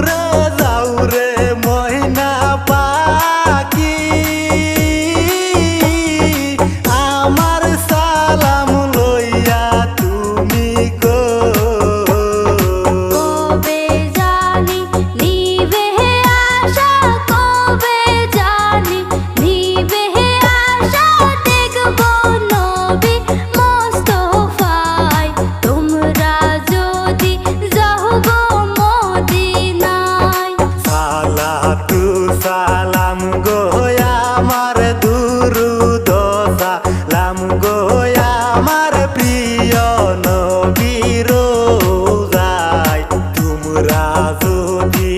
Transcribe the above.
উড়ে যাও রে ময়না পাখি আমার সালাম লইয়া তুমি গো কবে জানি নিবে আশা কবে জানি নিবে আশা দেখব নবী মোস্তফায় তোমরা যদি যাও গো মদিনায় সালাতু সালাম গো আমার দুরুদ সালাম গো আমার প্রিয় নবীর রোজায় তোমরা যদি